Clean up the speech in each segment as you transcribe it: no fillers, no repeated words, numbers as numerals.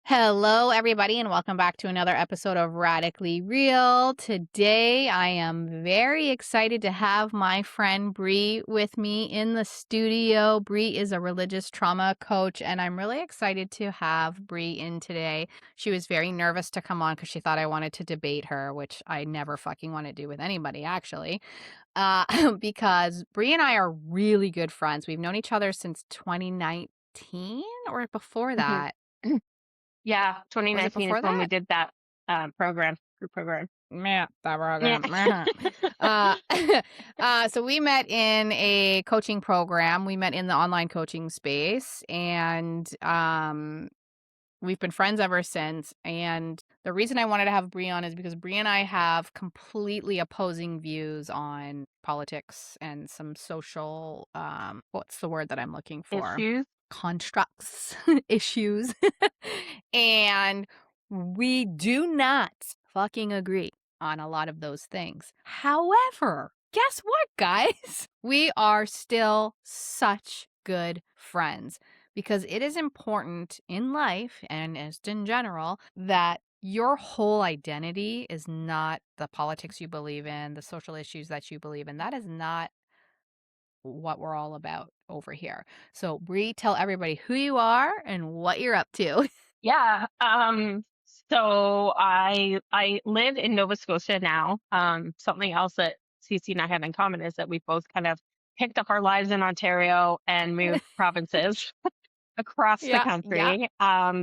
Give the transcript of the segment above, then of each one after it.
Hello, everybody, and welcome back to another episode of Radically Real. Today, I am very excited to have my friend Bre with me in the studio. Bre is a religious trauma coach, and I'm really excited to have Bre in today. She was very nervous to come on because she thought I wanted to debate her, which I never fucking want to do with anybody, actually, because Bre and I are really good friends. We've known each other since 2019 or before Mhm. that. Yeah, Was it 2019 is before when we that? did that, group program. Yeah, that Yeah. program. uh, so we met in a coaching program. We met in the online coaching space, and we've been friends ever since. And the reason I wanted to have Bre on is because Bre and I have completely opposing views on politics and some social, what's the word that I'm looking for? Issues? Constructs, issues. And we do not fucking agree on a lot of those things. However, guess what, guys? We are still such good friends because it is important in life and just in general that your whole identity is not the politics you believe in, the social issues that you believe in. That is not what we're all about over here. So, Bree, tell everybody who you are and what you're up to. Yeah, so I live in Nova Scotia now. Something else that Cece and I have in common is that we both kind of picked up our lives in Ontario and moved provinces across the Yeah, yeah, country.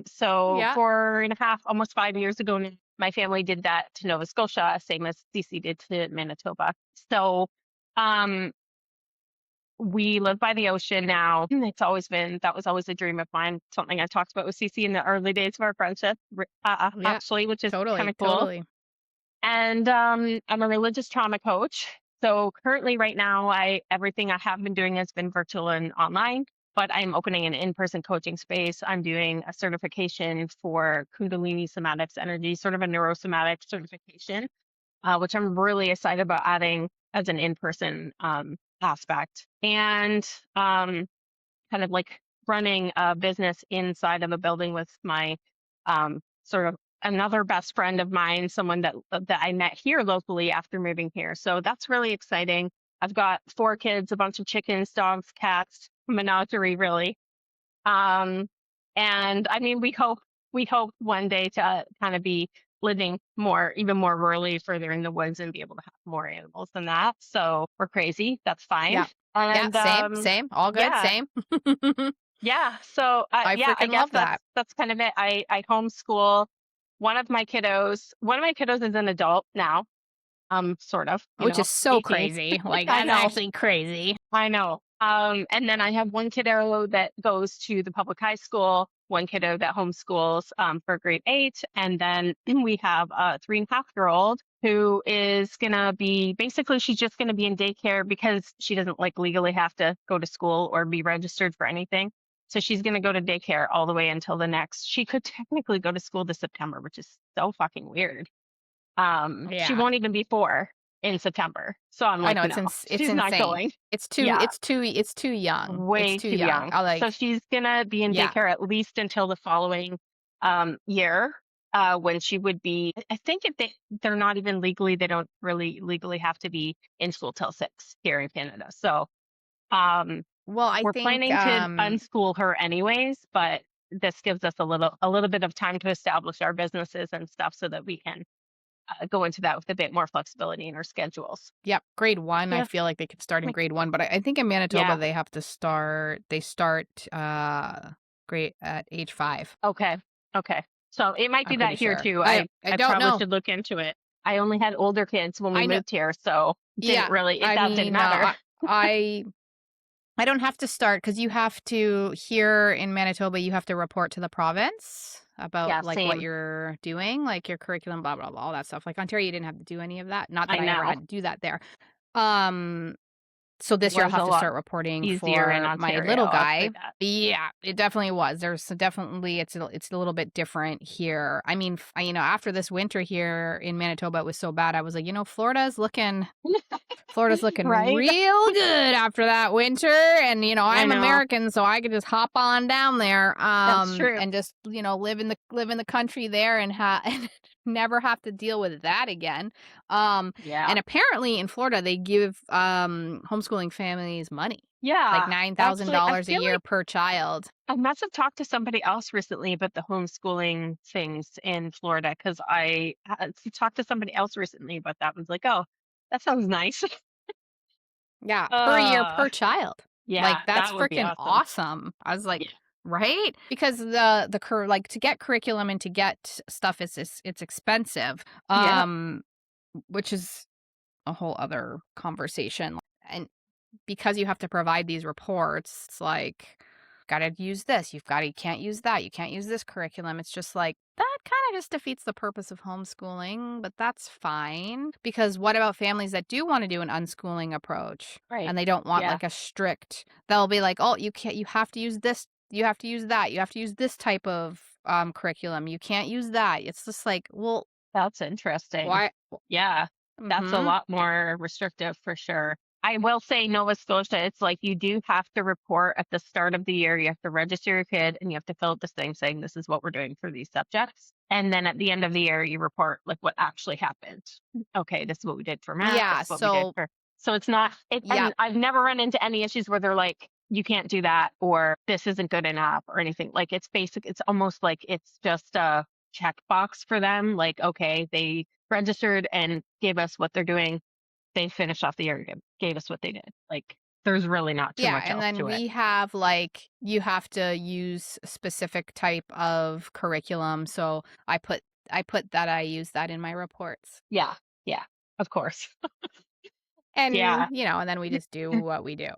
So yeah. 4.5, almost 5 years ago, now, my family did that to Nova Scotia, same as Cece did to Manitoba. So, um, we live by the ocean now. That was always a dream of mine. Something I talked about with Cece in the early days of our friendship, Yeah, actually, which is kind totally, of cool. totally. And I'm a religious trauma coach. So currently, right now, I everything I have been doing has been virtual and online. But I'm opening an in-person coaching space. I'm doing a certification for Kundalini somatics energy, sort of a neurosomatic certification, which I'm really excited about adding as an in-person aspect. And kind of like running a business inside of a building with my sort of another best friend of mine, someone that I met here locally after moving here. So that's really exciting. I've got 4 kids, a bunch of chickens, dogs, cats, menagerie, really. Um, and I mean, we hope one day to kind of be living even more rurally, further in the woods, and be able to have more animals than that. So we're crazy. That's fine. Yeah, yeah. And Same, same. All good. yeah, Same. yeah. So I yeah, I freaking guess love that. that's kind of it. I homeschool one of my kiddos. One of my kiddos is an adult now. Sort of, Which is so 18. crazy. Like, I that's know. actually crazy. I know. And then I have one kiddo that goes to the public high school, one kiddo that homeschools for grade 8. And then we have a 3.5-year-old who is going to be basically, she's just going to be in daycare because she doesn't like legally have to go to school or be registered for anything. So she's going to go to daycare all the way until she could technically go to school this September, which is so fucking weird. She Yeah, won't even be 4 in September. So I'm I like, know no, it's she's not insane. going. It's too, Yeah, it's too young. It's way too too young. young. I So like, she's gonna be in yeah. daycare at least until the following year, when she would be. I think if they're not even legally, they don't really legally have to be in school till 6 here in Canada. So um, Well, I we're think, planning to unschool her anyways, but this gives us a little bit of time to establish our businesses and stuff so that we can go into that with a bit more flexibility in our schedules. yep, grade 1, I Yeah. feel like they could start in grade 1, but I think in Manitoba, Yeah. they have to start they start, grade at age 5, Okay. Okay. So it might I'm be pretty that here sure. too. I I don't probably know. should look into it. I only had older kids when we I know. moved here, so Yeah, that didn't matter. I I don't have to start because you have to here in Manitoba, you have to report to the province about, Yeah, like, what same. you're doing, like, your curriculum, blah, blah, blah, all that stuff. Like, Ontario, you didn't have to do any of that. Not that I I ever know. had to do that there. Um So It this year I'll was have a to lot start reporting easier in for my Ontario, little I'll say guy. that. Yeah, it definitely was. There's definitely it's a little bit different here. I mean, after this winter here in Manitoba, it was so bad. I was like, Florida's looking Right? real good after that winter, and, I I'm know. American, so I could just hop on down there, That's true. and just, live in the country there and and never have to deal with that again. Yeah. And apparently in Florida, they give, homeschooling families money, like Yeah. Actually, I $9,000 a feel year like per child. I must have talked to somebody else recently about the homeschooling things in Florida because I talked to somebody else recently about that. Was like, oh, that sounds nice. Yeah, per year uh, per child. yeah, Like, that's that would be freaking awesome. awesome. I was like, Yeah. right? Because like, to get curriculum and to get stuff it's expensive, Yeah. which is a whole other conversation, and because you have to provide these reports, it's like, gotta use this, you can't use that, you can't use this curriculum. It's just like, that kind of just defeats the purpose of homeschooling, but that's fine. Because what about families that do want to do an unschooling approach Right. and they don't want Yeah. like a strict, they'll be like, oh, you can't, you have to use this, you have to use that, you have to use this type of curriculum, you can't use that. It's just like, well, That's interesting. why? Yeah, that's a Mm-hmm. lot more restrictive for sure. I will say Nova Scotia, it's like you do have to report at the start of the year. You have to register your kid and you have to fill out this thing saying this is what we're doing for these subjects. And then at the end of the year, you report like what actually happened. Okay, this is what we did for math. This Yeah. is what we did So, for. So it's not it, yeah. and I've never run into any issues where they're like, you can't do that or this isn't good enough or anything. Like it's basic, it's almost like it's just a checkbox for them. Like, okay, they registered and gave us what they're doing. They finished off the year, gave us what they did. Like, there's really not too Yeah, much and else then to it. we have like, you have to use a specific type of curriculum. So I put that I use that in my reports. Yeah, yeah, of course. And, Yeah, and then we just do what we do.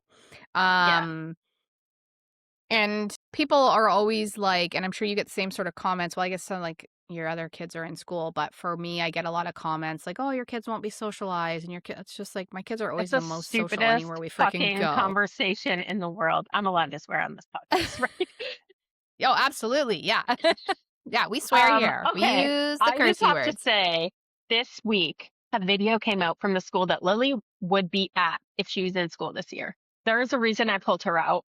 yeah. Um and people are always like, and I'm sure you get the same sort of comments. Well, I guess some like your other kids are in school, but for me, I get a lot of comments like, "Oh, your kids won't be socialized," and your kids. It's just like my kids are always It's the the most social anywhere stupidest we freaking fucking go. conversation in the world. I'm allowed to swear on this podcast, right? Oh, absolutely, yeah, yeah. We swear here. We Okay. use the I just cursey have to words. say, this week, a video came out from the school that Lily would be at if she was in school this year. There is a reason I pulled her out.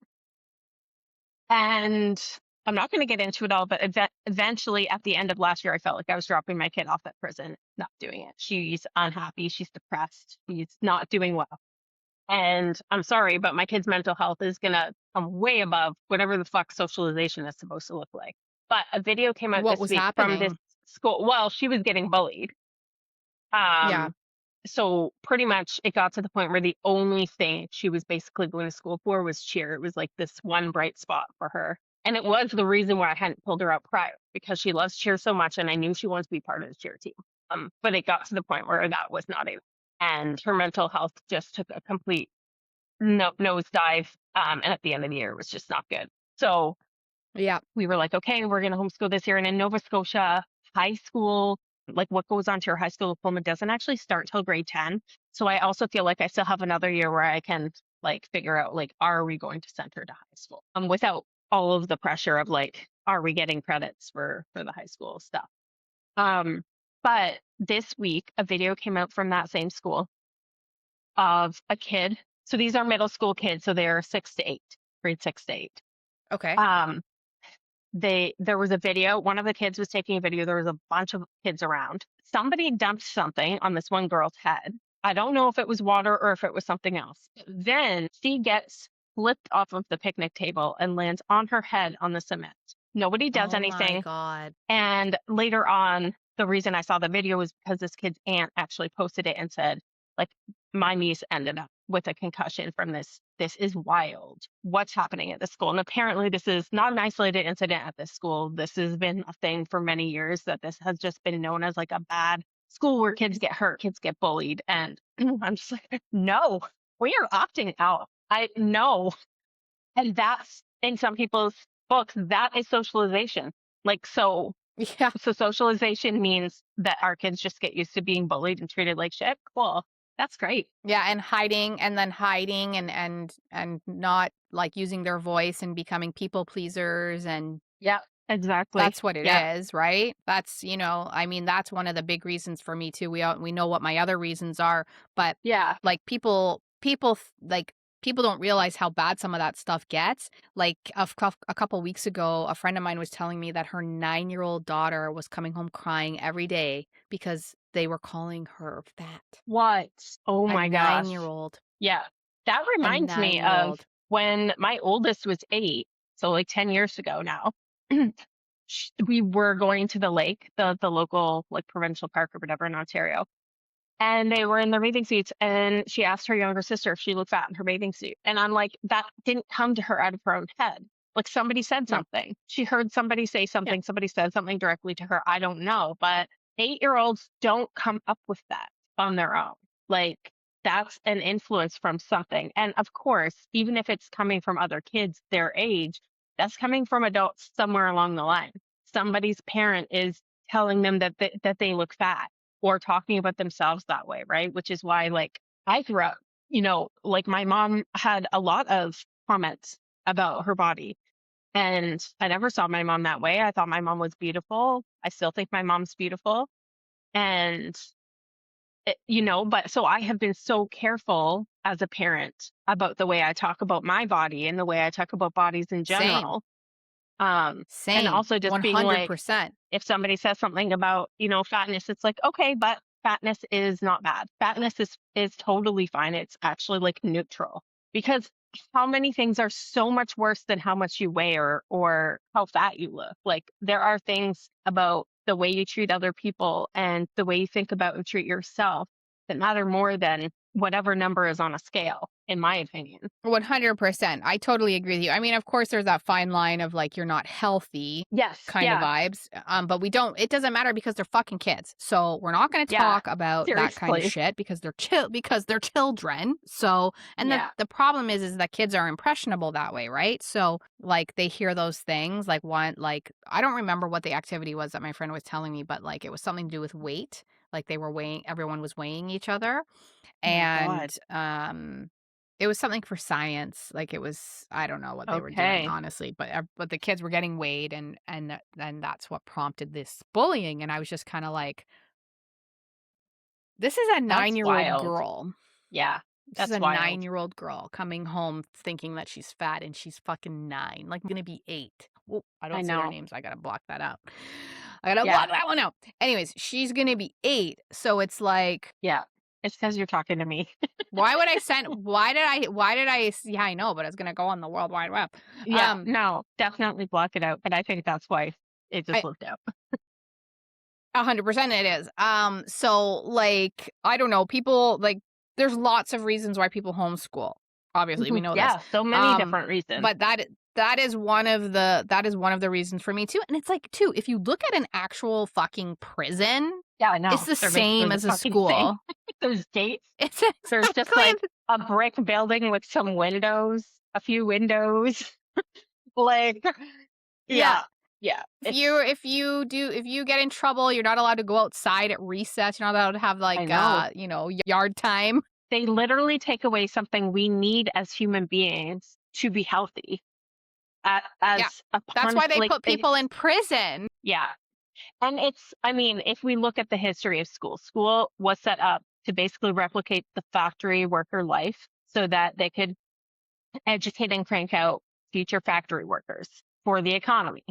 And I'm not going to get into it all, but eventually at the end of last year, I felt like I was dropping my kid off at prison, not doing it. She's unhappy. She's depressed. She's not doing well. And I'm sorry, but my kid's mental health is going to come way above whatever the fuck socialization is supposed to look like. But a video came out What this was week from this happening? school. Well, she was getting bullied. Yeah. Um, so pretty much it got to the point where the only thing she was basically going to school for was cheer. It was like this one bright spot for her. And it was the reason why I hadn't pulled her out prior because she loves cheer so much and I knew she wanted to be part of the cheer team. But it got to the point where that was not it. And her mental health just took a complete nosedive. And at the end of the year, it was just not good. So Yeah. we were like, okay, we're going to homeschool this year. And in Nova Scotia, high school, like what goes on to your high school diploma doesn't actually start till grade 10. So I also feel like I still have another year where I can like figure out like, are we going to send her to high school? Without all of the pressure of like, are we getting credits for the high school stuff? But this week, a video came out from that same school of a kid. So these are middle school kids. So they're 6 to 8, grade 6 to 8. Okay. Um, there was a video, one of the kids was taking a video, there was a bunch of kids around, somebody dumped something on this one girl's head. I don't know if it was water or if it was something else. Then she gets flipped off of the picnic table and lands on her head on the cement. Nobody does Oh my anything. god. And later on, the reason I saw the video was because this kid's aunt actually posted it and said, like, my niece ended up with a concussion from this. This is wild. What's happening at the school? And apparently, this is not an isolated incident at this school. This has been a thing for many years, that this has just been known as like a bad school where kids get hurt, kids get bullied. And I'm just like, no, we are opting out. I know. And that's in some people's books, that is socialization. Like, Yeah. so socialization means that our kids just get used to being bullied and treated like shit. Cool. That's great. Yeah, and hiding and then hiding and not, like, using their voice and becoming people pleasers, and Yeah, exactly. that's what it Yeah, is, right? That's, I mean, that's one of the big reasons for me too. We know what my other reasons are, but, yeah. like, people don't realize how bad some of that stuff gets. Like, a couple weeks ago, a friend of mine was telling me that her 9-year-old daughter was coming home crying every day because they were calling her fat. What? Oh A my gosh. nine-year-old. Yeah. That A reminds me of nine-year-old. when my oldest was 8, so like 10 years ago now. We were going to the lake, the local like provincial park or whatever in Ontario. And they were in their bathing suits, and she asked her younger sister if she looked fat in her bathing suit. And I'm like, that didn't come to her out of her own head. Like somebody said No. something. She heard somebody say Yeah. something, somebody said something directly to her. I don't know. But 8-year-olds don't come up with that on their own. Like that's an influence from something. And of course, even if it's coming from other kids their age, that's coming from adults somewhere along the line. Somebody's parent is telling them that they look fat or talking about themselves that way, right? Which is why, like, I grew up, like my mom had a lot of comments about her body. And I never saw my mom that way. I thought my mom was beautiful. I still think my mom's beautiful. And, but so I have been so careful as a parent about the way I talk about my body and the way I talk about bodies in Same. general. And Same. also just being like, 100%. if somebody says something about, fatness, it's like, okay, but fatness is not bad. Fatness is totally fine. It's actually like neutral because how many things are so much worse than how much you weigh or how fat you look. Like there are things about the way you treat other people and the way you think about and treat yourself that matter more than whatever number is on a scale, in my opinion. 100%. I totally agree with you. I mean, of course, there's that fine line of like, you're not healthy Yes. kind of Yeah. vibes. But it doesn't matter because they're fucking kids. So we're not going to Yeah. talk about that kind of Seriously. shit because because they're children. So, and Yeah. the problem is that kids are impressionable that way, right? So like they hear those things like I don't remember what the activity was that my friend was telling me, but like it was something to do with weight. Like everyone was weighing each other, Oh my God. and it was something for science. Like it was, I don't know what they were doing, Okay. honestly, but the kids were getting weighed, and that's what prompted this bullying. And I was just kind of like, this is a That's 9-year-old wild. girl. Yeah. This is That's a wild. 9-year-old girl coming home thinking that she's fat, and she's fucking 9, like gonna be 8. Well, I I don't say their know. names. I gotta block that out. I gotta Yeah. block that one out. Anyways, she's gonna be 8, so it's like, Yeah. It's because you're talking to me. why did I yeah, I know, but it's gonna go on the World Wide Web. Yeah. Um, No, definitely block it out. But I think that's why it just I looked out. 100% it is. So, like, I don't know, people, like, there's lots of reasons why people homeschool. Obviously, we Mhm. know this. Yeah. So many Um, different reasons. but that is one of the reasons for me too, and it's like, too, if you look at an actual fucking prison, Yeah. I it's know. the They're basically same the as a fucking same. school. There's gates. It's There's just exactly like a brick building with some windows, a few windows. Like, yeah. yeah. Yeah. It's, If you get in trouble, you're not allowed to go outside at recess. You're not allowed to have I like know. yard time. They literally take away something we need as human beings to be healthy Yeah. as a That's why they like put they people in prison. yeah. And it's, I mean, if we look at the history of school was set up to basically replicate the factory worker life so that they could educate and crank out future factory workers for the economy.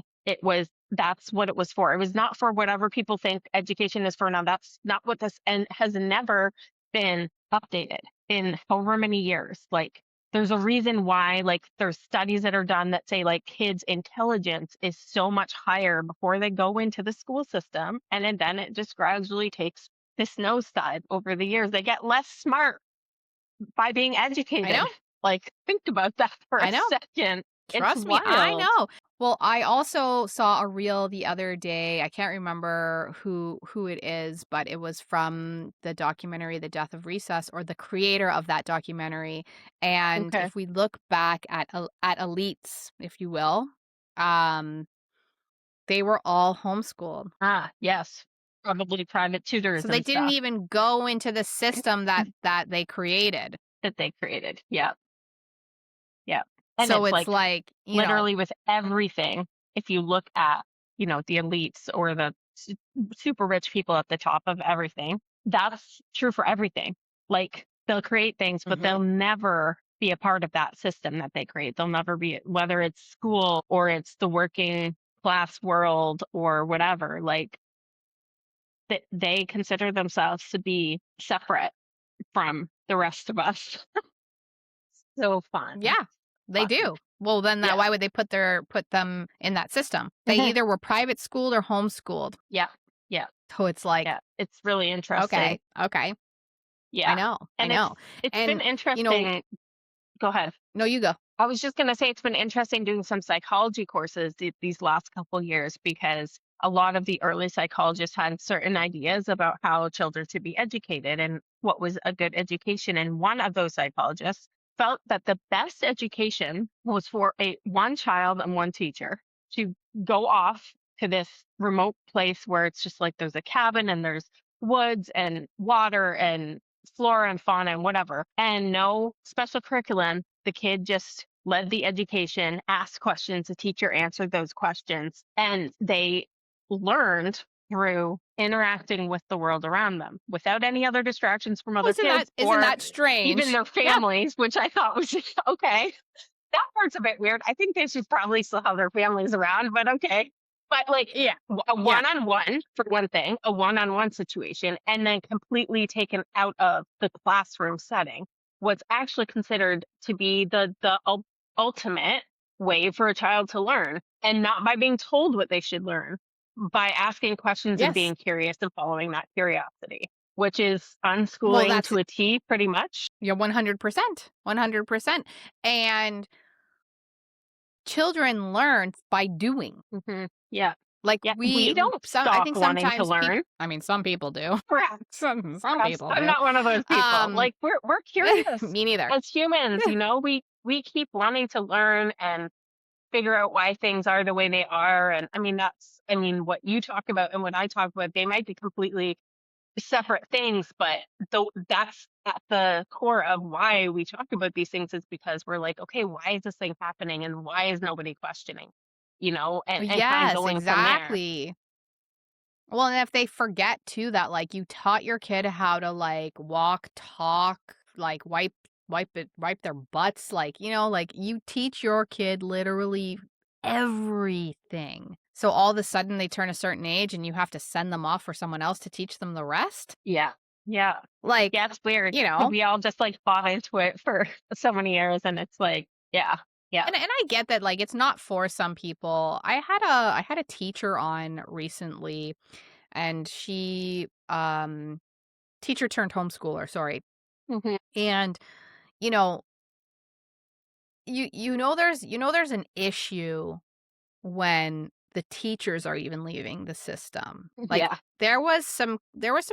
That's what it was for. It was not for whatever people think education is for now. That's not what this and has never been updated in however many years. Like there's a reason why like there's studies that are done that say like kids' intelligence is so much higher before they go into the school system. And then it just gradually takes this nosedive over the years. They get less smart by being I know. educated. Like, think about that for a I know. second. It's Trust me, I wild. know. Well, I also saw a reel the other day. I can't remember who it is, but it was from the documentary The Death of Recess, or the creator of that documentary. And Okay. if we look back at elites, if you will, um they were all homeschooled. Ah, yes. probably private tutors So they and didn't stuff even go into the system that they created. that they created. Yeah. Yeah. And So it's it's like like, literally with everything, if you look at, the elites or the super rich people at the top of everything, that's true for everything. Like they'll create things, but mhm. they'll never be a part of that system that they create. They'll never be, whether it's school or it's the working class world or whatever, like that they consider themselves to be separate from the rest of us. So fun. Yeah, they Fun. do. Well, then that Yeah. why would they put them in that system? They Mhm. either were private schooled or homeschooled. Yeah. Yeah. So it's like, Yeah. It's really interesting. okay, okay. I Yeah. know, I And know. it's been And, you know interesting. Go ahead. no, you go. I was just going to say it's been interesting doing some psychology courses these last couple years because a lot of the early psychologists had certain ideas about how children should be educated and what was a good education. And one of those psychologists felt that the best education was for a one child and one teacher to go off to this remote place where it's just like there's a cabin and there's woods and water and flora and fauna and whatever, and no special curriculum. The kid just led the education, asked questions, the teacher answered those questions, and they learned through interacting with the world around them without any other distractions from Well, other kids isn't or that even strange? their Yeah, families, which I thought was okay. That part's a bit weird. I think they should probably still have their families around, but okay. But like yeah, a yeah. one-on-one for one thing, a one-on-one situation, and then completely taken out of the classroom setting, what's actually considered to be the ultimate way for a child to learn, and not by being told what they should learn, by asking questions and Yes. being curious and following that curiosity, which is Well, unschooling that's to a T, pretty much. yeah, 100%, 100%. And children learn by doing. Yeah. Like Yeah, we don't I stop think wanting to sometimes learn. I mean, some people do. Correct. Some Yes, people I'm do. not one of those people. Um, Like we're curious me neither. as humans, we keep wanting to learn and figure out why things are the way they are. And I mean what you talk about and what I talk about, they might be completely separate things, but though that's at the core of why we talk about these things is because we're like, okay, why is this thing happening and why is nobody questioning? And kind of Yes, going from there. exactly. Well, and if they forget too that like you taught your kid how to like walk, talk, like wipe their butts, like, like you teach your kid literally everything. So all of a sudden they turn a certain age and you have to send them off for someone else to teach them the rest? Yeah. Yeah. Like, Yeah, it's weird. you know, We all just like bought into it for so many years and it's like, yeah, yeah. and I get that like it's not for some people. I had a teacher on recently and she teacher turned homeschooler, sorry. Hmm. And you know, there's an issue when the teachers are even leaving the system. Like Yeah, there was some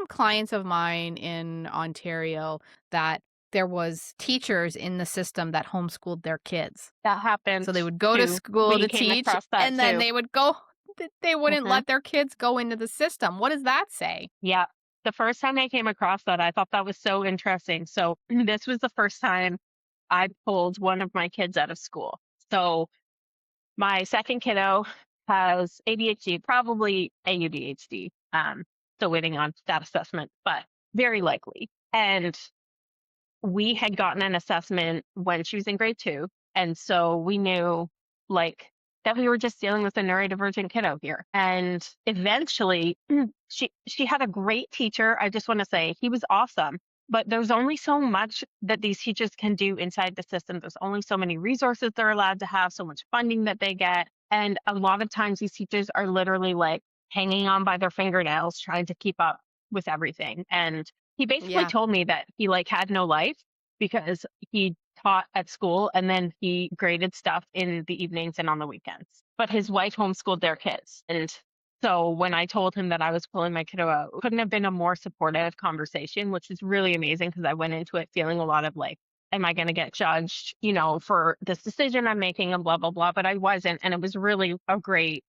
clients of mine in Ontario that there was teachers in the system that homeschooled their kids. that happened So they would go to too. school We to came teach across that and then too. they wouldn't Hmm. let their kids go into the system. What does that say? Yeah. The first time I came across that, I thought that was so interesting. So this was the first time I pulled one of my kids out of school. So my second kiddo has ADHD, probably AUDHD. Still waiting on that assessment, but very likely. And we had gotten an assessment when she was in grade 2, and so we knew, like, that we were just dealing with a neurodivergent kiddo here. And eventually, she had a great teacher. I just want to say he was awesome, but there's only so much that these teachers can do inside the system. There's only so many resources they're allowed to have, so much funding that they get, and a lot of times these teachers are literally like hanging on by their fingernails trying to keep up with everything. And he basically Yeah. told me that he like had no life because he taught at school and then he graded stuff in the evenings and on the weekends. But his wife homeschooled their kids. And so when I told him that I was pulling my kiddo out, it couldn't have been a more supportive conversation, which is really amazing because I went into it feeling a lot of like, am I going to get judged, for this decision I'm making and blah, blah, blah. But I wasn't. And it was really a great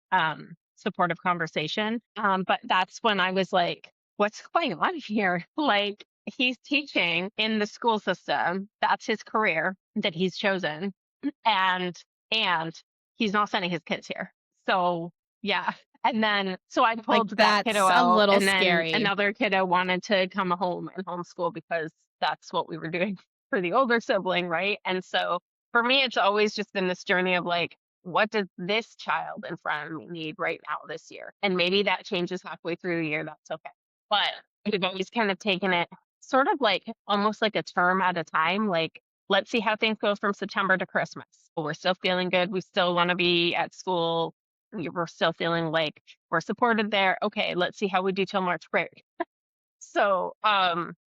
supportive conversation. But that's when I was like, what's going on here? Like, he's teaching in the school system. That's his career that he's chosen. And and he's not sending his kids here. So yeah. And then so I Like, pulled that kiddo that's a out, little and then scary. another kiddo wanted to come home and homeschool because that's what we were doing for the older sibling, right? And so for me, it's always just been this journey of like, what does this child in front of me need right now this year? And maybe that changes halfway through the year. That's okay. But we've always kind of taken it sort of like almost like a term at a time. Like, let's see how things go from September to Christmas. We're still feeling good. We still want to be at school. We're still feeling like we're supported there. Okay, let's see how we do till March break. So,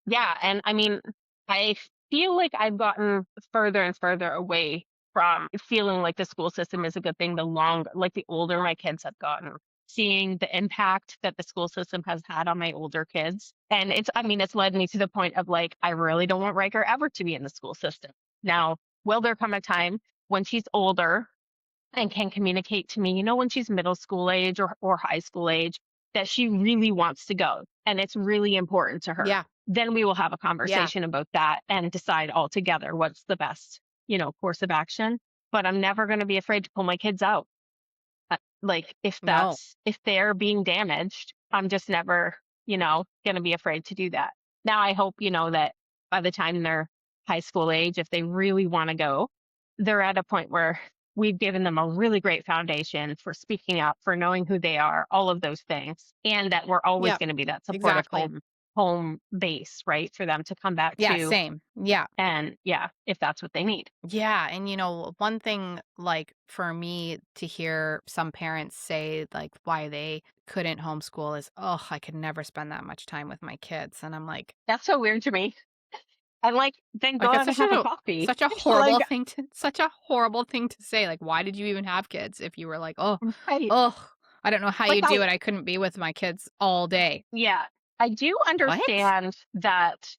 yeah, and I mean, I feel like I've gotten further and further away from feeling like the school system is a good thing like the older my kids have gotten, seeing the impact that the school system has had on my older kids. And I mean, it's led me to the point of like, I really don't want Riker ever to be in the school system. Now, will there come a time when she's older and can communicate to me, when she's middle school age or high school age, that she really wants to go and it's really important to her, Yeah, then we will have a yeah. conversation about that and decide all together what's the best, course of action. But I'm never going to be afraid to pull my kids out. Like No. if they're being damaged, I'm just never, going to be afraid to do that. Now I hope, that by the time they're high school age, if they really want to go, they're at a point where we've given them a really great foundation for speaking up, for knowing who they are, all of those things, and that we're always Yep, going to be that supportive exactly. home base, right, for them to come back Yeah, to. same. Yeah. And yeah, if that's what they need. Yeah, and one thing, like, for me to hear some parents say, like, why they couldn't homeschool is, "Oh, I could never spend that much time with my kids." And I'm That's so weird to me. I'm like, then go it's out and have a coffee. such a Like, horrible thing to such a horrible thing to say. Like, why did you even have kids if you were like, "Oh, right. oh, I don't know how Like you do it. I couldn't be with my kids all day." yeah, I do What? understand that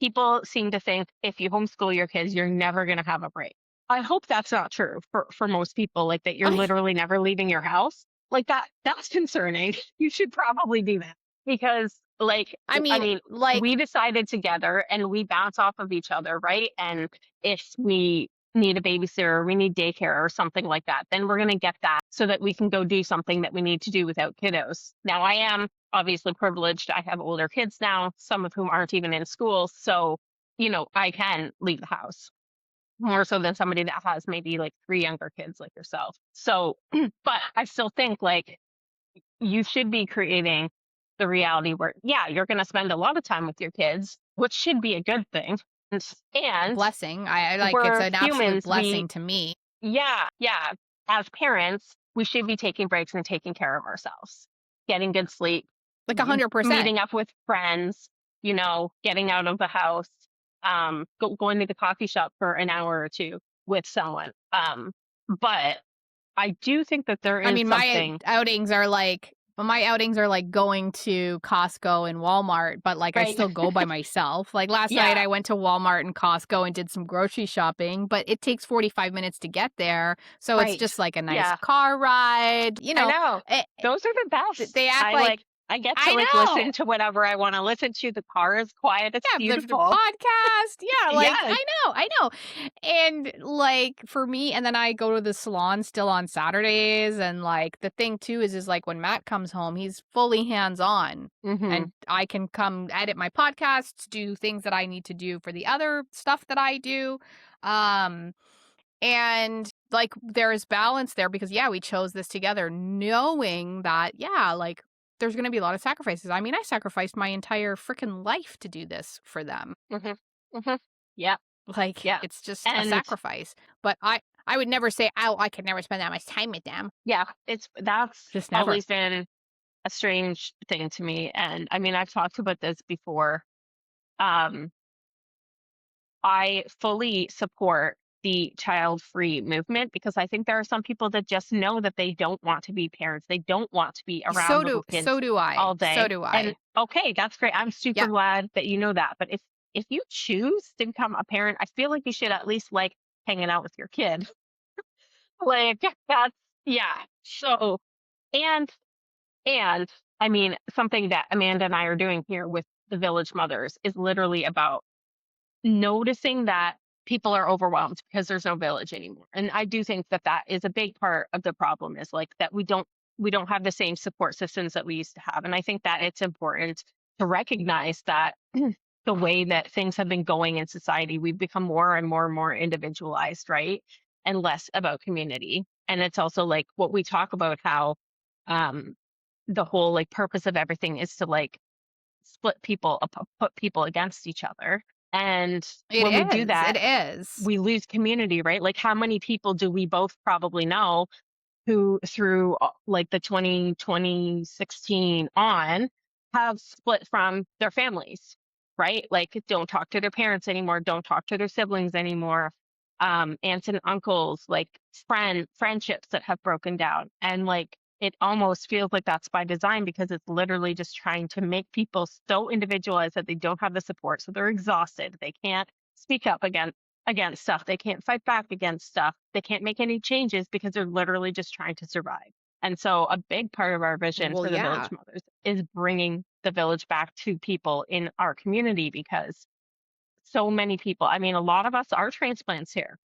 people seem to think if you homeschool your kids, you're never going to have a break. I hope that's not true for most people, like that you're literally never leaving your house. Like that's concerning. You should probably do that because like I I mean, mean, like, we decided together and we bounce off of each other, right? And if we need a babysitter or we need daycare or something like that, then we're going to get that so that we can go do something that we need to do without kiddos. Now, I am obviously privileged. I have older kids now, some of whom aren't even in school. So, I can leave the house more so than somebody that has maybe like three younger kids like yourself. So, but I still think like you should be creating the reality where, yeah, you're going to spend a lot of time with your kids, which should be a good thing. And blessing. I like, it's we're an absolute humans. blessing to me. Yeah, yeah. As parents, we should be taking breaks and taking care of ourselves, getting good sleep, Like, 100%. meeting up with friends, getting out of the house, going to the coffee shop for an hour or two with someone. But I do think that there I is mean, something, my outings are like going to Costco and Walmart, but like I right? still go by myself. Like last night Yeah, I went to Walmart and Costco and did some grocery shopping, but it takes 45 minutes to get there. So it's right. just like a nice Yeah, car ride, I know. it, Those are the best. they act like, I get to I like know. listen to whatever I want to listen to. The car is quiet. It's Yeah, the beautiful. podcast. Yeah, like, Yeah. I know. And, like, for me and then I go to the salon still on Saturdays, and, like, the thing too is, like, when Matt comes home, he's fully hands-on, Mm-hmm. and I can come edit my podcasts, do things that I need to do for the other stuff that I do, um, and, like, there is balance there because, yeah, we chose this together knowing that, yeah, like, there's gonna be a lot of sacrifices. I mean, I sacrificed my entire freaking life to do this for them. Mm-hmm. Mm-hmm. Yeah. Like, Yeah. it's just a And sacrifice. But I would never say, "Oh, I could never spend that much time with them." yeah, that's Just never. always been a strange thing to me. And I mean, I've talked about this before. Um, I fully support the child free movement because I think there are some people that just know that they don't want to be parents. They don't want to be around little So kids do I. all So day. do And I. okay, that's great. I'm super Yep. glad that you know that. But if you choose to become a parent, I feel like you should at least like hanging out with your kid. Like that's yeah. So and And I mean, something that Amanda and I are doing here with the Village Mothers is literally about noticing that people are overwhelmed because there's no village anymore. And I do think that that is a big part of the problem, is like that we don't have the same support systems that we used to have. And I think that it's important to recognize that the way that things have been going in society, we've become more and more and more individualized, right? And less about community. And it's also like what we talk about, how um the whole like purpose of everything is to like split people up, put people against each other. And It when we do is, it that, is. we lose community, right? Like, how many people do we both probably know who, through like the 2016 on, have split from their families, right? Like, don't talk to their parents anymore, don't talk to their siblings anymore, aunts and uncles, like friendships that have broken down. And like, it almost feels like that's by design, because it's literally just trying to make people so individualized that they don't have the support. So they're exhausted. They can't speak up against stuff. They can't fight back against stuff. They can't make any changes because they're literally just trying to survive. And so a big part of our vision Well, for the yeah. Village Mothers is bringing the village back to people in our community, because so many people, I mean, a lot of us are transplants here,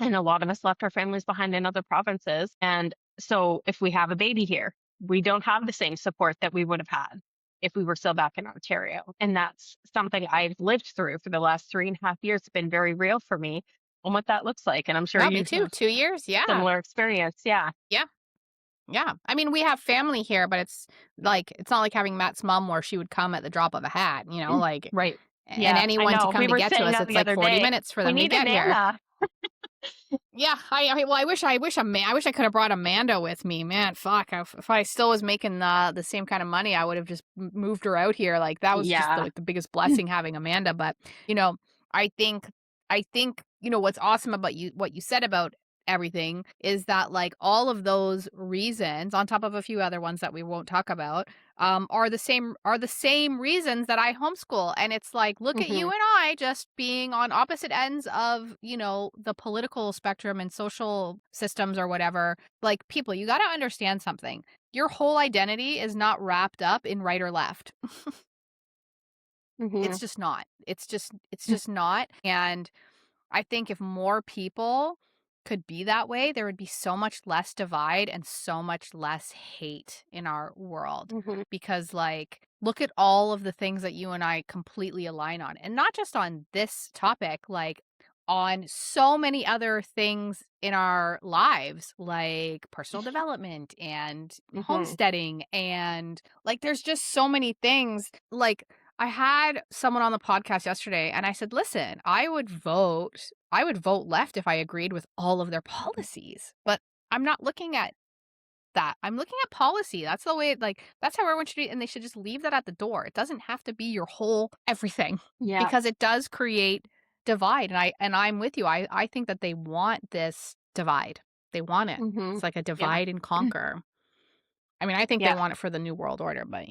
and a lot of us left our families behind in other provinces. And so if we have a baby here, we don't have the same support that we would have had if we were still back in Ontario. And that's something I've lived through for the last 3.5 years. It's been very real for me on what that looks like. And I'm sure Oh, me you too. have 2 years, yeah. similar experience. Yeah. Yeah, yeah. I mean, we have family here, but it's not like having Matt's mom where she would come at the drop of a hat, like, Right. and Yeah, I anyone to know. come We to were get to saying us, that it's the like other 40 day. minutes for We them to need a get here. Nana. Yeah, well, I wish I could have brought Amanda with me. Man, fuck. If I still was making the same kind of money, I would have just moved her out here. Like that was just Yeah. like the biggest blessing having Amanda. But you know, I think what's awesome about what you said about everything is that like all of those reasons, on top of a few other ones that we won't talk about, are the same reasons that I homeschool. And it's like, look at you Hmm. and I just being on opposite ends of, the political spectrum and social systems or whatever. Like, people, you got to understand something. Your whole identity is not wrapped up in right or left. Hmm. It's just not. It's just not. And I think if more people could be that way, there would be so much less divide and so much less hate in our world. Hmm. Because, like, look at all of the things that you and I completely align on. And not just on this topic, like, on so many other things in our lives, like personal development and Hmm. homesteading. And, like, there's just so many things. Like, I had someone on the podcast yesterday and I said, "Listen, I would vote left if I agreed with all of their policies." But I'm not looking at that. I'm looking at policy. That's the way, like, that's how everyone should be, and they should just leave that at the door. It doesn't have to be your whole everything Yeah. because it does create divide. And I'm with you. I think that they want this divide. They want it. Hmm. It's like a Yeah. divide and conquer. I mean, I think they Yeah. want it for the new world order, but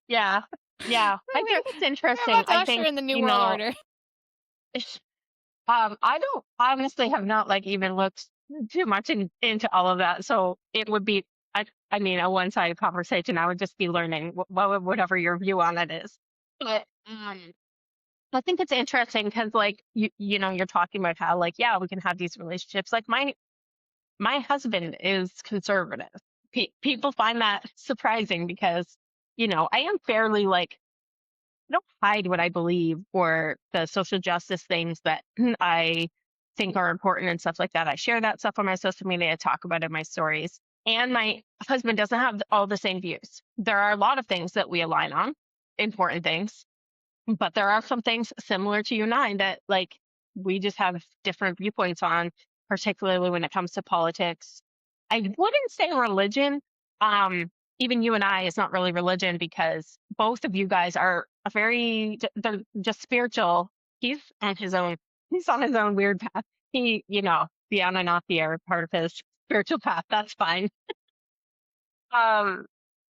Yeah. Yeah. I we're think it's about interesting. to I usher think, in the new world order. I don't honestly have not like even looked too much into all of that. So it would be, I mean, a one-sided conversation. I would just be learning whatever your view on it is. But I think it's interesting because like you're talking about how like, yeah, we can have these relationships. Like my husband is conservative. People find that surprising because, I am fairly like, I don't hide what I believe or the social justice things that I think are important and stuff like that. I share that stuff on my social media. I talk about it in my stories. And my husband doesn't have all the same views. There are a lot of things that we align on, important things, but there are some things similar to you and I that like we just have different viewpoints on, particularly when it comes to politics. I wouldn't say religion. Um, Even you and I is not really religion, because both of you guys are they're just spiritual. He's on his own. He's on his own weird path. The Anunnaki are part of his spiritual path. That's fine. Um,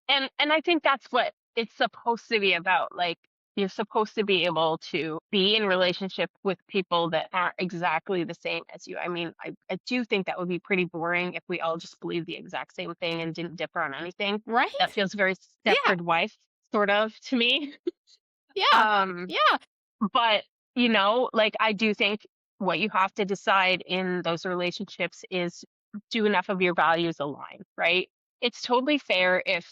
and I think that's what it's supposed to be about. Like, You're supposed to be able to be in relationship with people that aren't exactly the same as you. I mean, I do think that would be pretty boring if we all just believed the exact same thing and didn't differ on anything. That Right? feels very Yeah. Stepford wife sort of to me. Yeah. Um, Yeah. but like I do think what you have to decide in those relationships is, do enough of your values align, right? It's totally fair if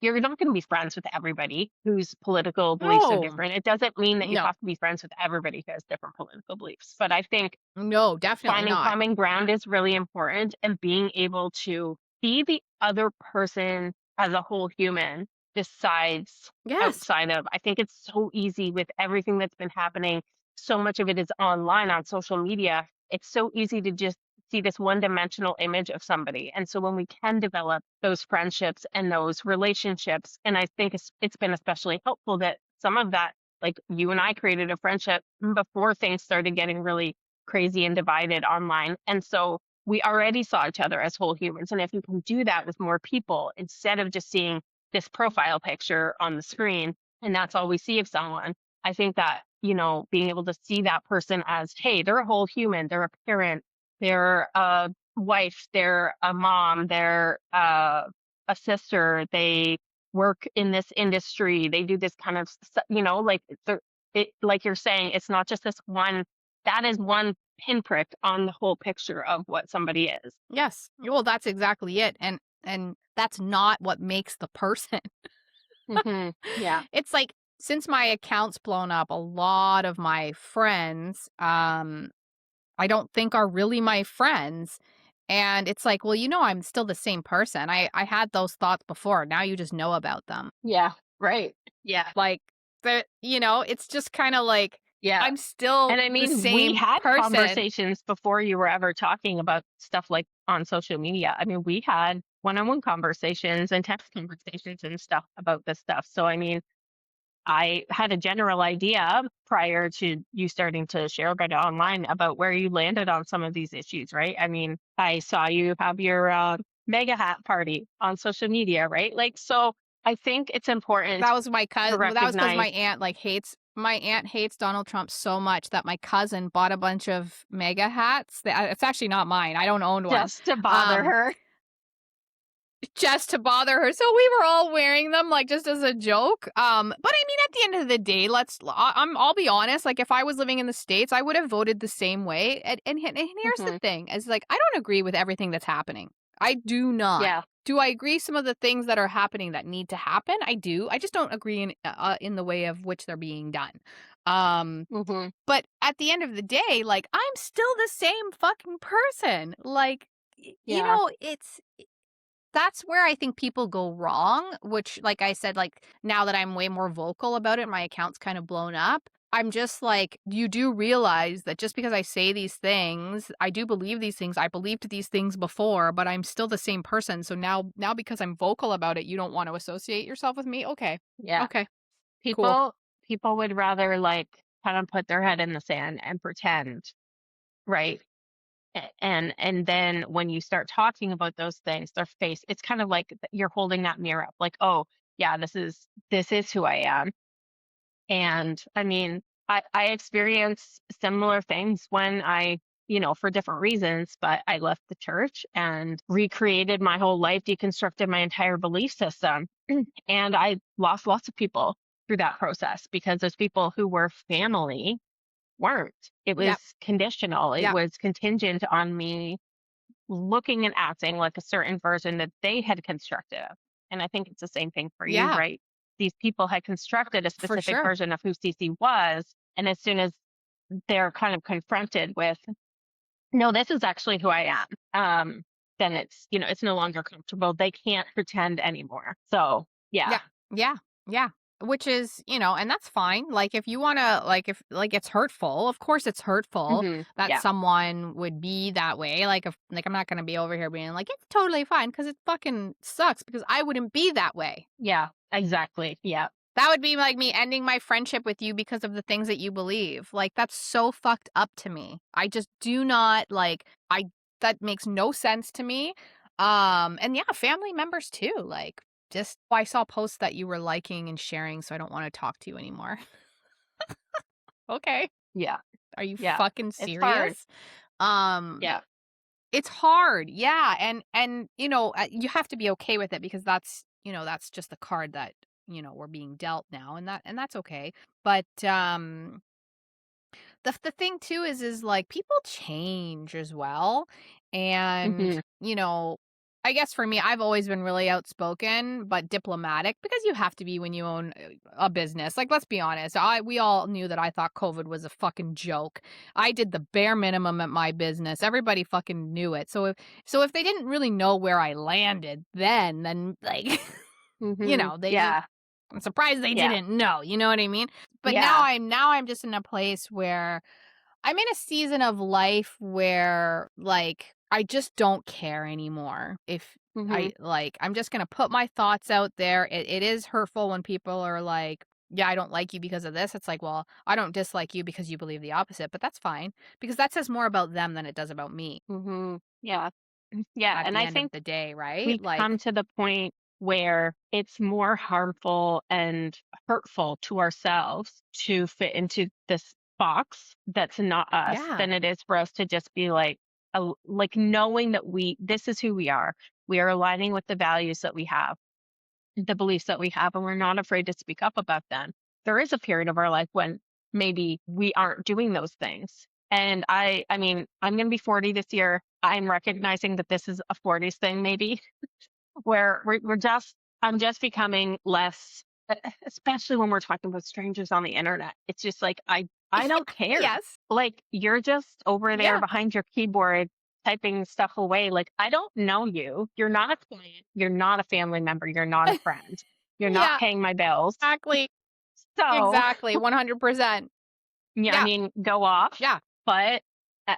you're not going to be friends with everybody whose political beliefs are No. different. It doesn't mean that you No. have to be friends with everybody who has different political beliefs. But I think No, definitely finding not. common ground is really important, and being able to see the other person as a whole human besides Yes. outside of. I think it's so easy with everything that's been happening. So much of it is online on social media. It's so easy to just see this one dimensional image of somebody. And so when we can develop those friendships and those relationships, and I think it's been especially helpful that some of that, like you and I created a friendship before things started getting really crazy and divided online. And so we already saw each other as whole humans. And if you can do that with more people, instead of just seeing this profile picture on the screen and that's all we see of someone, I think that, being able to see that person as, hey, they're a whole human, they're a parent, they're a wife, they're a mom, they're a sister, they work in this industry, they do this kind of, like like you're saying, it's not just this one, that is one pinprick on the whole picture of what somebody is. Yes. Well, that's exactly it. And that's not what makes the person. Yeah. It's like since my account's blown up, a lot of my friends, I don't think are really my friends. And it's like, well, I'm still the same person. I had those thoughts before. Now you just know about them. Yeah. Right. Yeah. Like it's just kind of like Yeah. I'm still And I the mean, we same had person. conversations before you were ever talking about stuff like on social media. I mean, we had one-on-one conversations and text conversations and stuff about this stuff. So, I mean, I had a general idea prior to you starting to share about it online about where you landed on some of these issues, right? I mean, I saw you have your mega hat party on social media, right? Like, so I think it's important That was my to cousin. That was because recognize, my aunt hates Donald Trump so much that my cousin bought a bunch of mega hats. It's actually not mine. I don't own one. just to bother Um, her. just to bother her. So we were all wearing them like just as a joke. But I mean at the end of the day, I'll be honest, like if I was living in the States, I would have voted the same way. And here's the Hmm. thing, is like I don't agree with everything that's happening. I do not. Yeah. Do I agree some of the things that are happening that need to happen? I do. I just don't agree in the way of which they're being done. Um, Hmm. but at the end of the day, like I'm still the same fucking person. Like Yeah. it's that's where I think people go wrong, which, like I said, like, now that I'm way more vocal about it, my account's kind of blown up. I'm just like, you do realize that just because I say these things, I do believe these things. I believed these things before, but I'm still the same person. So now because I'm vocal about it, you don't want to associate yourself with me. Okay. Yeah. Okay. Cool. People would rather like kind of put their head in the sand and pretend, right? And then when you start talking about those things, their face, it's kind of like you're holding that mirror up, like, oh yeah, this is who I am. And I mean, I experience similar things when I, for different reasons, but I left the church and recreated my whole life, deconstructed my entire belief system. And I lost lots of people through that process because those people who were family weren't. It was Yep. conditional, it Yep. was contingent on me looking and acting like a certain version that they had constructed. And I think it's the same thing for you, Yeah. right? These people had constructed a For specific sure. version of who Cece was. And as soon as they're kind of confronted with, no, this is actually who I am, then it's no longer comfortable. They can't pretend anymore. So, yeah. Yeah. Yeah. Yeah. Which is, and that's fine. Like if you want to if like it's hurtful, of course it's hurtful that Yeah. someone would be that way. Like if like I'm not going to be over here being like it's totally fine cuz it fucking sucks because I wouldn't be that way. Yeah. Exactly. Yeah. That would be like me ending my friendship with you because of the things that you believe. Like that's so fucked up to me. I just do not like I that makes no sense to me. And yeah, family members too. Like I saw posts that you were liking and sharing, so I don't wanna talk to you anymore." Okay. Yeah. Are you Yeah. fucking It's hard. serious? Um, Yeah. it's hard, yeah, and, you have to be okay with it because that's just the card that, we're being dealt now, and that's okay. But, the thing too is, like, people change as well, and, Mhm. I guess for me, I've always been really outspoken, but diplomatic because you have to be when you own a business. Like, let's be honest, we all knew that I thought COVID was a fucking joke. I did the bare minimum at my business. Everybody fucking knew it. So if they didn't really know where I landed then, like, Mhm. they Yeah. I'm surprised they Yeah. didn't know, you know what I mean? But now Yeah. I'm just in a place where I'm in a season of life where, like, I just don't care anymore. If Mhm. I'm just gonna put my thoughts out there. It is hurtful when people are like, "Yeah, I don't like you because of this." It's like, well, I don't dislike you because you believe the opposite, but that's fine because that says more about them than it does about me Mhm. Yeah. Yeah, at and the I end of think the day, right? we come Like, to the point where it's more harmful and hurtful to ourselves to fit into this box that's not us yeah, than it is for us to just be like knowing that this is who we are. We are aligning with the values that we have, the beliefs that we have, and we're not afraid to speak up about them. There is a period of our life when maybe we aren't doing those things. And I mean, I'm going to be 40 this year. I'm recognizing that this is a 40s thing, maybe, where I'm just becoming less, especially when we're talking about strangers on the internet. It's just like, I don't care. yes, Like, you're just over there yeah, behind your keyboard typing stuff away. Like, I don't know you. You're not a client. You're not a family member. You're not a friend. You're not yeah, paying my bills. exactly, So, exactly, 100%. yeah, I Yeah, mean, go off, yeah, but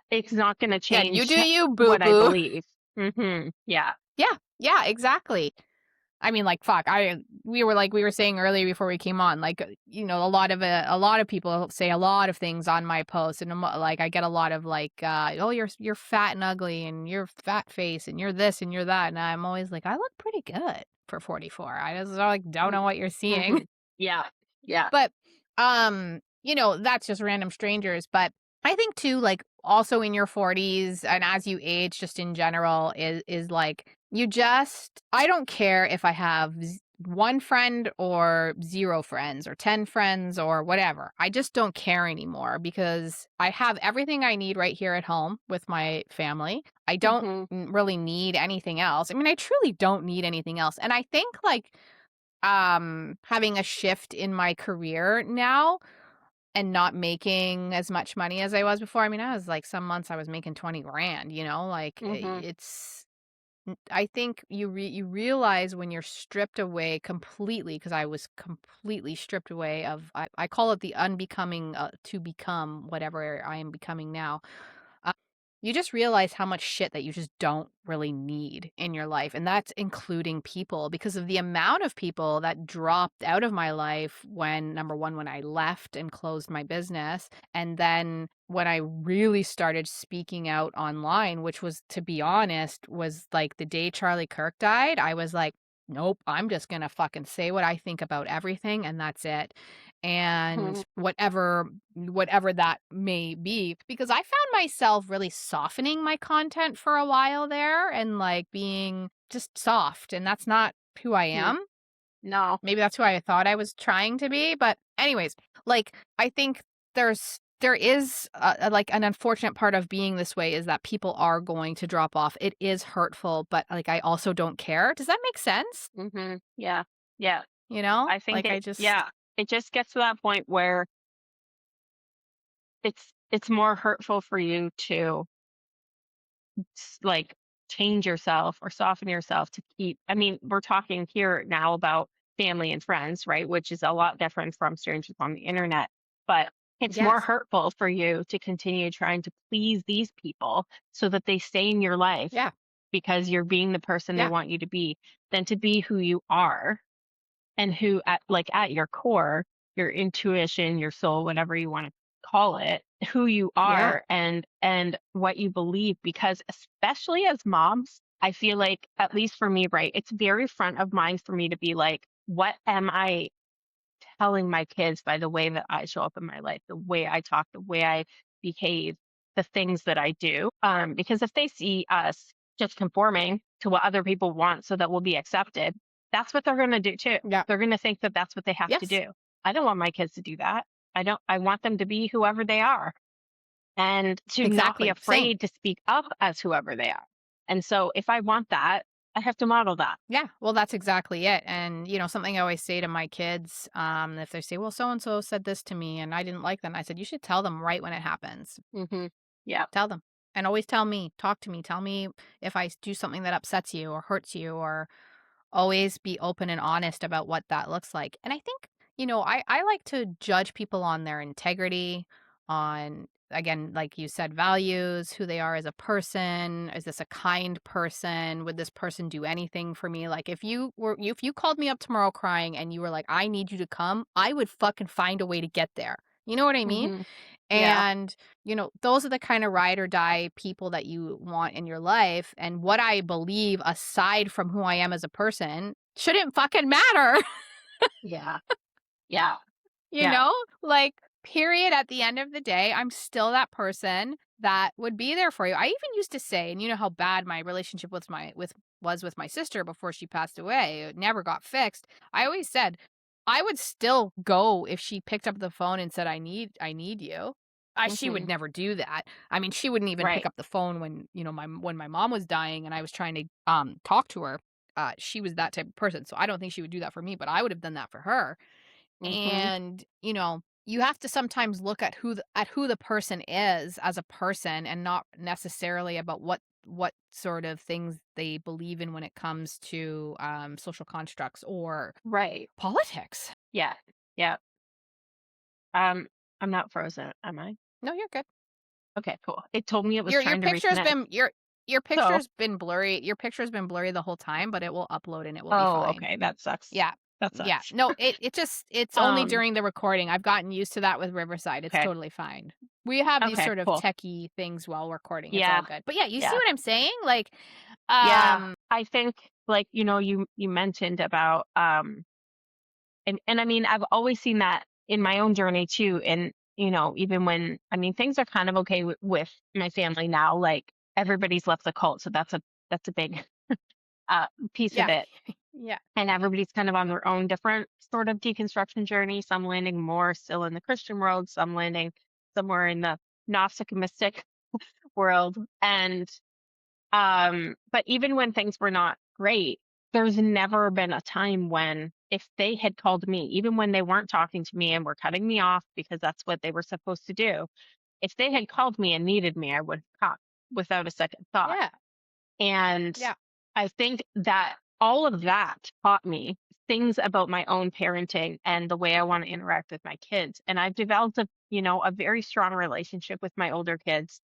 it's not going to yeah. You do change you, boo what I boo. believe. Yeah. Yeah, yeah, exactly. I mean, like, fuck, we were saying earlier before we came on, like, a lot of people say a lot of things on my posts, and like, I get a lot of like, "Oh, you're fat and ugly, and you're fat face, and you're this, and you're that," and I'm always like, "I look pretty good for 44." I just, like, don't know what you're seeing. Mm-hmm. Yeah. Yeah. But, that's just random strangers, but I think too, like, also in your 40s and as you age just in general is like, I don't care if I have 1 friend or 0 friends or 10 friends or whatever. I just don't care anymore because I have everything I need right here at home with my family. I don't Mm-hmm. really need anything else. I mean, I truly don't need anything else, and I think, like, having a shift in my career now and not making as much money as I was before. I mean, I was like some months I was making 20 grand, like Mm-hmm. I think you realize when you're stripped away completely because I was completely stripped away of I call it the unbecoming to become whatever I am becoming now. uh, you just realize how much shit that you just don't really need in your life. And that's including people because of the amount of people that dropped out of my life when, number one, when I left and closed my business. And then when I really started speaking out online, which was, to be honest, was like the day Charlie Kirk died, I was like, nope, I'm just going to fucking say what I think about everything. And that's it. And whatever that may be, because I found myself really softening my content for a while there and like being just soft, and that's not who I Hmm. am. No. Maybe that's who I thought I was trying to be, but anyways, like, I think there is like an unfortunate part of being this way is that people are going to drop off. It is hurtful, but like I also don't care. Does that make sense? Mm-hmm. Yeah. Yeah. I think Like I just yeah, it just gets to that point where it's more hurtful for you to like change yourself or soften yourself to keep. I mean, we're talking here now about family and friends, right? Which is a lot different from strangers on the internet. But it's more yes. hurtful for you to continue trying to please these people so that they stay in your life Yeah. because you're being the person they Yeah. want you to be than to be who you are and who at your core, your intuition, your soul, whatever you want to call it, who you Yeah. are and what you believe, because especially as moms, I feel like, at least for me, right, it's very front of mind for me to be like, what am I telling my kids by the way that I show up in my life, the way I talk, the way I behave, the things that I do. Because if they see us just conforming to what other people want so that we'll be accepted, that's what they're going to do too. Yeah. They're going to think that that's what they have to Yes. do. I don't want my kids to do that. I want them to be whoever they are and to not be Exactly. Same. afraid to speak up as whoever they are. And so if I want that, I have to model that. Yeah, well, that's exactly it. And, something I always say to my kids, if they say, well, so and so said this to me and I didn't like them, I said, you should tell them right when it happens. Hmm. Yeah. Tell them. And always tell me, talk to me, tell me if I do something that upsets you or hurts you, or always be open and honest about what that looks like. And I think, I like to judge people on their integrity, on, again, like you said, values, who they are as a person. Is this a kind person? Would this person do anything for me? Like if you called me up tomorrow crying and you were like, I need you to come, I would fucking find a way to get there. You know what I mean? Hmm. Yeah. And, those are the kind of ride or die people that you want in your life. And what I believe, aside from who I am as a person, shouldn't fucking matter. Yeah. Yeah. You Yeah. know? Like, period, at the end of the day, I'm still that person that would be there for you. I even used to say, and you know how bad my relationship with my sister before she passed away, it never got fixed. I always said I would still go if she picked up the phone and said, I need you. She would Hmm. never do that. I mean, she wouldn't even pick Right. up the phone when, when my mom was dying and I was trying to talk to her. She was that type of person. So I don't think she would do that for me, but I would have done that for her. Mhm. And, you have to sometimes look at who the person is as a person, and not necessarily about what sort of things they believe in when it comes to social constructs or Right. politics. Yeah. Yeah. Um, I'm not frozen, am I? No, you're good. Okay, cool. It told me it was Your trying to picture's reconnect. been your So, picture's been blurry. Your picture's been blurry the whole time, but it will upload and it will be oh, fine. okay, that sucks. Yeah. That Yeah. sucks. No, it's only Um, during the recording. I've gotten used to that with Riverside. It's okay. totally fine. We have these Okay, sort of cool. techie things while recording. It's all Yeah. good. But yeah, you see Yeah. what I'm saying? Like, Yeah. um, I think, like, you mentioned about and I mean, I've always seen that in my own journey too. And, even when, I mean, things are kind of okay with my family now, like everybody's left the cult. So that's a big uh piece of yeah. it. Yeah. And everybody's kind of on their own different sort of deconstruction journey. Some landing more still in the Christian world, some landing somewhere in the Gnostic mystic world. And but even when things were not great, there's never been a time when if they had called me, even when they weren't talking to me and were cutting me off because that's what they were supposed to do, if they had called me and needed me, I would have come without a second thought. Yeah. And Yeah. I think that all of that taught me things about my own parenting and the way I want to interact with my kids. And I've developed a very strong relationship with my older kids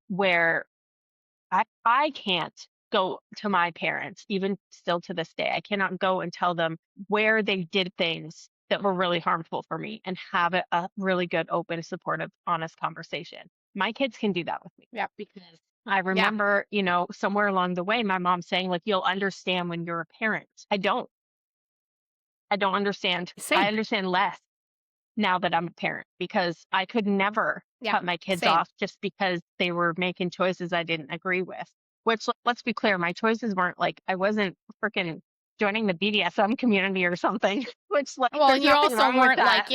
where I can't go to my parents, even still to this day. I cannot go and tell them where they did things that were really harmful for me and have a really good, open, supportive, honest conversation. My kids can do that with me Yeah. because I Yeah. remember, somewhere along the way, my mom saying, like, you'll understand when you're a parent. I don't. I don't understand. I Same. understand less now that I'm a parent because I could never Yeah. cut my kids Same. off just because they were making choices I didn't agree with. Which, let's be clear, my choices weren't like I wasn't freaking joining the BDSM community or something. Which, like, Well, there's and you nothing also wrong with weren't that.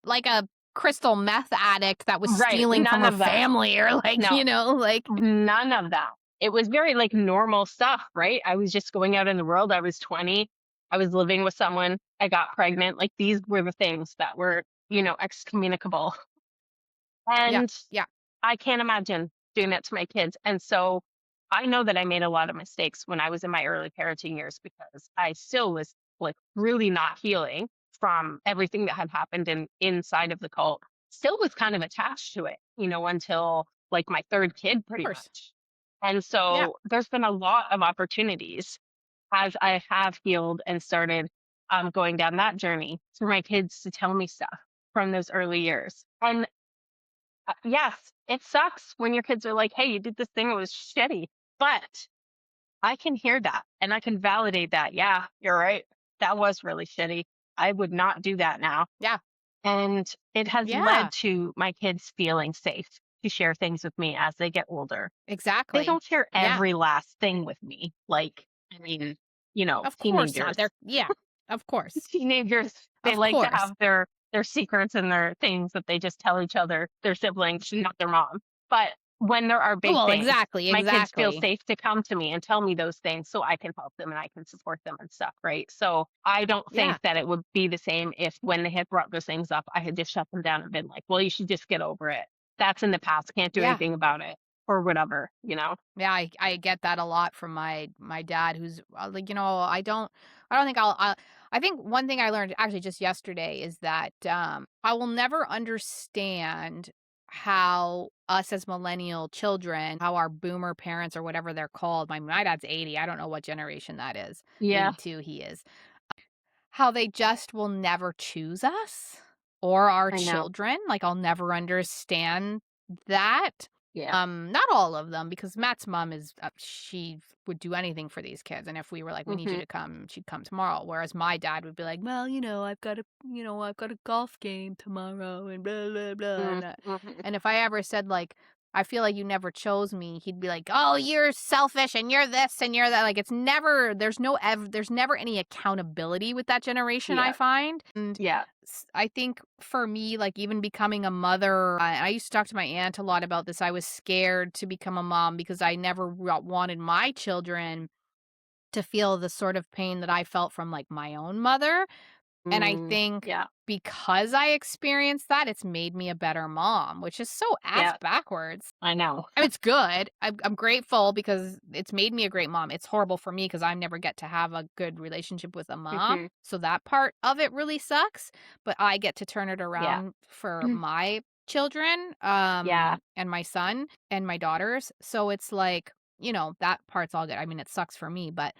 like, a crystal meth addict that was Right? stealing from None her of that. family, or like, No, like none of that. It was very like normal stuff, right? I was just going out in the world. I was 20. I was living with someone. I got pregnant. Like, these were the things that were, excommunicable. yeah. And Yeah. I can't imagine doing that to my kids. And so I know that I made a lot of mistakes when I was in my early parenting years because I still was like really not healing from everything that had happened inside of the cult. Still was kind of attached to it, until like my third kid Of pretty course. much. And Yeah. so there's been a lot of opportunities as I have healed and started going down that journey for my kids to tell me stuff from those early years. And yes, it sucks when your kids are like, "Hey, you did this thing, it was shitty." But I can hear that and I can validate that. Yeah, you're right. That was really shitty. I would not do that now. Yeah. And it has led Yeah. to my kids feeling safe to share things with me as they get older. They Exactly. don't share Yeah. every last thing with me. Like, I mean, Of course not. teenagers. They're yeah. Of course. Teenagers, they Of like to course. have their secrets and their things that they just tell each other, their siblings, not their mom. But when there are big Well, things, exactly, my kids feel exactly. safe to come to me and tell me those things so I can help them and I can support them and stuff, right? So I don't Yeah. think that it would be the same if when they had brought those things up, I had just shut them down and been like, well, you should just get over it. That's in the past. Can't do Yeah. anything about it or whatever, you know? Yeah, I get that a lot from my dad who's like, I don't think I think one thing I learned actually just yesterday is that I will never understand how us as millennial children, how our boomer parents or whatever they're called. My dad's 80. I don't know what generation that is. Yeah, 82 he is. How they just will never choose us or our I know. children, like, I'll never understand that. Yeah. Not all of them, because Matt's mom is, she would do anything for these kids, and if we were like, "We need you Hmm. to come," she'd come tomorrow, whereas my dad would be like, "Well, I've got a golf game tomorrow and blah, blah, blah," Mm-hmm. and if I ever said, like, "I feel like you never chose me," he'd be like, "Oh, you're selfish and you're this and you're that." Like, it's never there's never any accountability with that generation, I Yeah. find. And Yeah. I think for me, like, even becoming a mother, I used to talk to my aunt a lot about this. I was scared to become a mom because I never wanted my children to feel the sort of pain that I felt from, like, my own mother. And I Mm, think yeah. because I experienced that, it's made me a better mom, which is so ass Yeah. backwards. I know. I mean, it's good. I'm grateful because it's made me a great mom. It's horrible for me because I never get to have a good relationship with a mom. Hmm. So that part of it really sucks. But I get to turn it Yeah. around for my children, Yeah. and my son and my daughters. So it's like, that part's all good. I mean, it sucks for me, but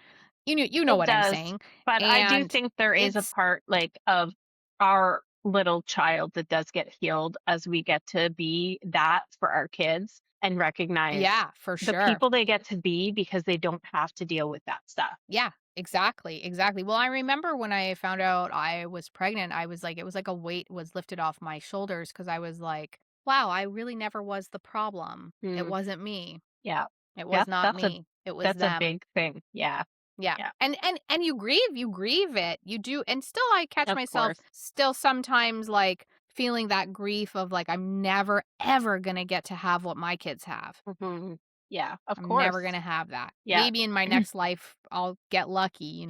you know It what I'm does. saying. But I do And think there is a it's part like of our little child that does get healed as we get to be that for our kids and recognize yeah, for the sure. people they get to be because they don't have to deal with that stuff. Yeah, exactly, exactly. Well, I remember when I found out I was pregnant, I was like, it was like a weight was lifted off my shoulders because I was like, wow, I really never was the problem. It Mm, wasn't me. yeah. It was Yep. not me. It was That's a them. big thing. Yeah. Yeah. Yeah. And you grieve it. You do. And still I catch Of myself course. still sometimes like feeling that grief of like I'm never ever going to get to have what my kids have. Hmm. Yeah. Of I'm never course. going to have that. Yeah. Maybe in my next life I'll get lucky,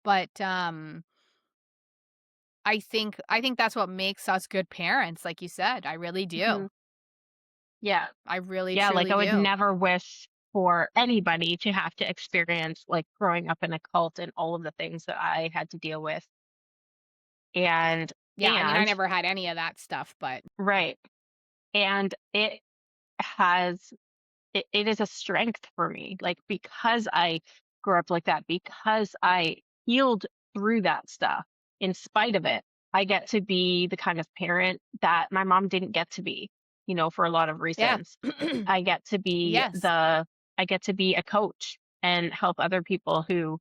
But I think that's what makes us good parents, like you said. I really Hmm. do. Yeah. I really Yeah, like, truly I would do. never wish for anybody to have to experience, like, growing up in a cult and all of the things that I had to deal with, and Yeah, I mean, I and never had any of that stuff, but right, and has it is a strength for me, like, because I grew up like that, because I healed through that stuff, in spite of it, I get to be the kind of parent that my mom didn't get to be, for a lot of yeah. reasons. I get to be Yes. a coach and help other people who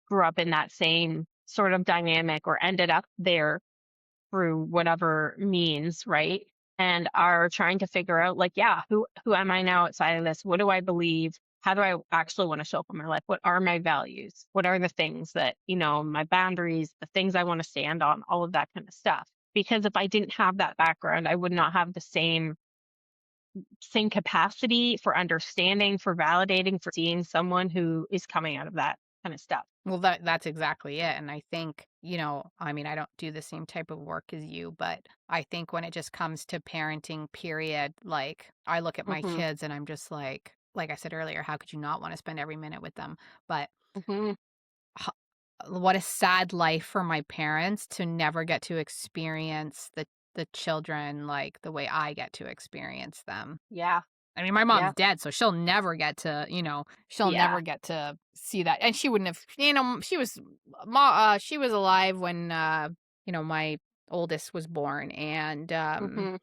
grew up in that same sort of dynamic or ended up there through whatever means, right? And are trying to figure out like, yeah, who am I now outside of this? What do I believe? How do I actually want to show up in my life? What are my values? What are the things that, my boundaries, the things I want to stand on, all of that kind of stuff. Because if I didn't have that background, I would not have the same capacity for understanding, for validating, for seeing someone who is coming out of that kind of stuff. Well, that's exactly it, and I think, I mean, I don't do the same type of work as you, but I think when it just comes to parenting, period, like, I look at my Hmm. kids and I'm just like I said earlier, how could you not wanna spend every minute with them? But Hmm. ho what a sad life for my parents to never get to experience the children, like, the way I get to experience them. Yeah. I mean, my mom's Yeah. dead, so she'll Yeah. never get to see that, and she wouldn't have she was alive when, my oldest was born, and, Hmm.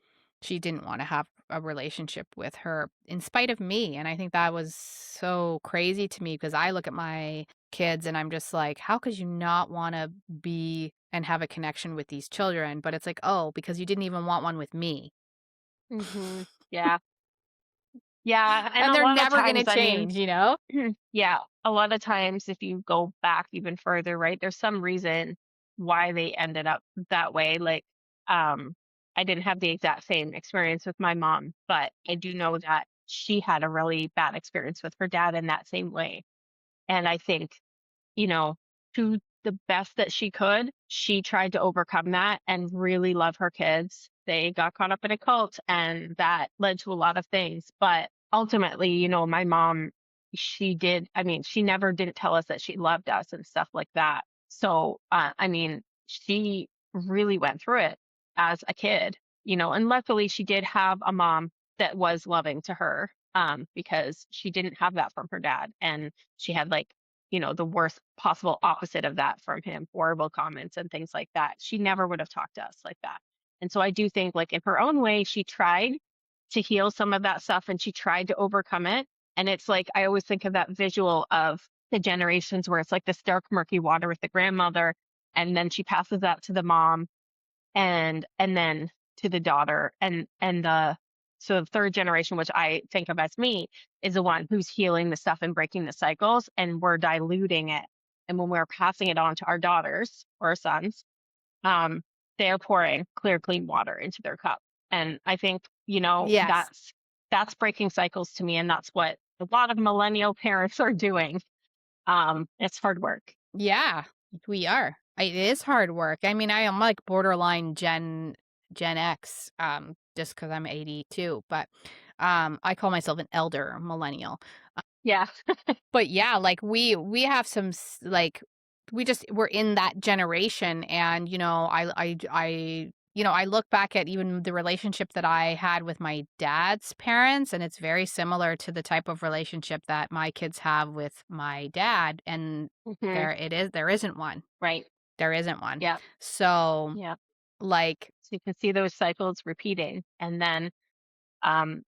she didn't wanna have a relationship with her in spite of me, and I think that was so crazy to me because I look at my kids and I'm just like, "How could you not wanna be and have a connection with these children?" But it's like, "Oh, because you didn't even want one with me." Mhm. Yeah. Yeah, and And a they're lot of never times, gonna I mean, change, you know? yeah, a lot of times if you go back even further, right, there's some reason why they ended up that way. Like, um, I didn't have the exact same experience with my mom, but I do know that she had a really bad experience with her dad in that same way. And I think, you know, to the best that she could, she tried to overcome that and really love her kids. They got caught up in a cult and that led to a lot of things. But ultimately, my mom, I mean, she never didn't tell us that she loved us and stuff like that. So, I mean, she really went through it as a kid, and luckily she did have a mom that was loving to her, because she didn't have that from her dad. And she had like, the worst possible opposite of that from him, horrible comments and things like that. She never would have talked to us like that. And so I do think, like, in her own way, she tried to heal some of that stuff and she tried to overcome it. And it's like, I always think of that visual of the generations where it's like this dark, murky water with the grandmother. And then she passes that to the mom and then to the daughter and the so the third generation, which I think of as me, is the one who's healing the stuff and breaking the cycles, and we're diluting it. And when we're passing it on to our daughters or our sons, um, they're pouring clear, clean water into their cup. And I think, Yes. that's breaking cycles to me, and that's what a lot of millennial parents are doing. It's hard work. Yeah, we are. It is hard work. I mean, I am like borderline Gen X, just because 'cause I'm 82, but, I call myself an elder millennial. Yeah. But yeah, like we have some like we're in that generation and I look back at even the relationship that I had with my dad's parents and it's very similar to the type of relationship that my kids have with my dad and Hmm. there isn't one. Right. There isn't one. Yeah. So Yeah. like So you can see those cycles repeating. And then,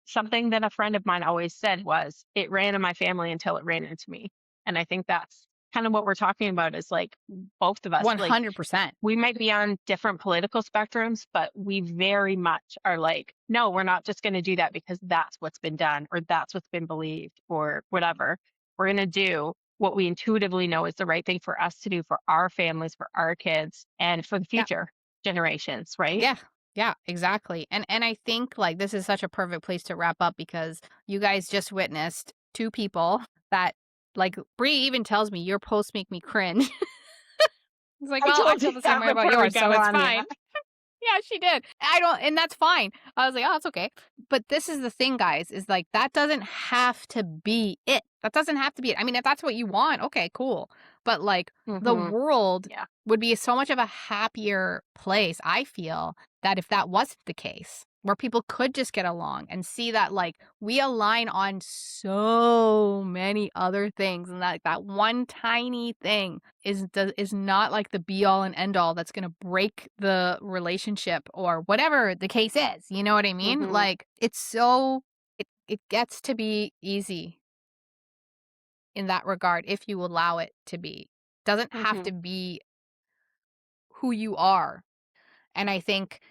something that a friend of mine always said was, it ran in my family until it ran into me. And I think that's kind of what we're talking about is like both of us, like 100%. we might be on different political spectrums, but we very much are like, no, we're not just going to do that because that's what's been done or that's what's been believed or whatever. We're going to do what we intuitively know is the right thing for us to do for our families, for our kids, and for the Yeah. future generations, right? Yeah. Yeah, exactly. And I think like this is such a perfect place to wrap up because you guys just witnessed two people that like Bree even tells me your posts make me cringe. It's like, I well, I told feel you the same that way about before we yours, so got it's on. Yeah. fine. Yeah, she did. I don't and that's fine. I was like, "Oh, it's okay." But this is the thing, guys, is like that doesn't have to be it. That doesn't have to be it. I mean, if that's what you want, okay, cool. But like the Hmm. world Yeah. would be so much of a happier place, I feel, that if that wasn't the case, where people could just get along and see that like we align on so many other things and that one tiny thing is not like the be all and end all that's gonna break the relationship or whatever the case is, you know what I mean? Hmm. Like, it's so it gets to be easy in that regard if you allow it to be. Doesn't have Hmm. to be who you are, and I think,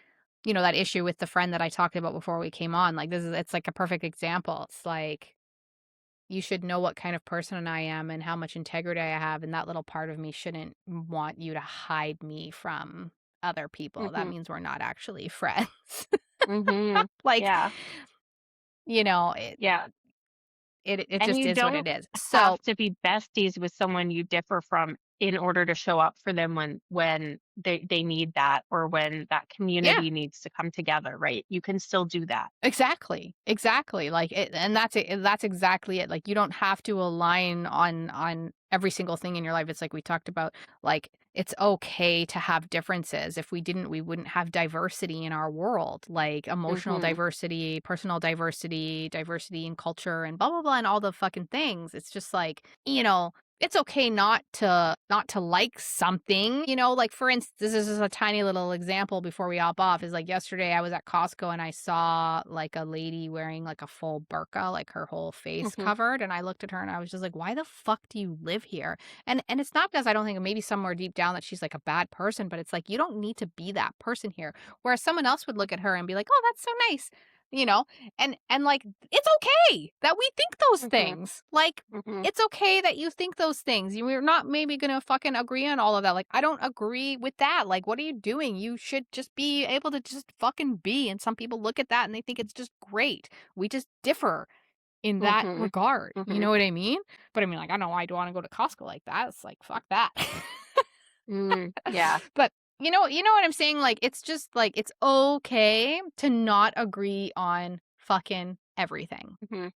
that issue with the friend that I talked about before we came on, like, it's like a perfect example. It's like you should know what kind of person I am and how much integrity I have, and that little part of me shouldn't want you to hide me from other people. That Hmm. means we're not actually friends. Hmm. Like, Yeah. you know, it Yeah. it it And just you is what it don't is. So, have to be besties with someone you differ from in order to show up for them when they need that or when that yeah. community needs to come together, right? You can still do that. Exactly, exactly, like, and that's it that's exactly it, like, you don't have to align on every single thing in your life, it's like we talked about, like, it's okay to have differences, if we didn't, we wouldn't have diversity in our world, like, emotional Hmm. diversity, personal diversity, diversity in culture, and blah, blah, blah, and all the fucking things, it's just like, it's okay not to like something, like, for instance, this is just a tiny little example before we hop off, is, like, yesterday I was at Costco and I saw, like, a lady wearing, like, a full burqa, like, her whole face Mhm. covered, and I looked at her and I was just like, "Why the fuck do you live here?" And it's not because I don't think maybe somewhere deep down that she's, like, a bad person, but it's like, you don't need to be that person here. Whereas someone else would look at her and be like, "Oh, that's so nice," you know? And, like, it's okay that we think those Mhm. things. Like, Mhm. it's okay that you think those things. We're not maybe gonna fucking agree on all of that. Like, I don't agree with that. Like, what are you doing? You should just be able to just fucking be. And some people look at that and they think it's just great. We just differ in that Mhm. regard. You Mhm. know what I mean? But I mean, like, I don't know why I do want to go to Costco like that. It's like, fuck that. Mm. Yeah. But you know what I'm saying? Like, it's just like it's okay to not agree on fucking everything. Mhm.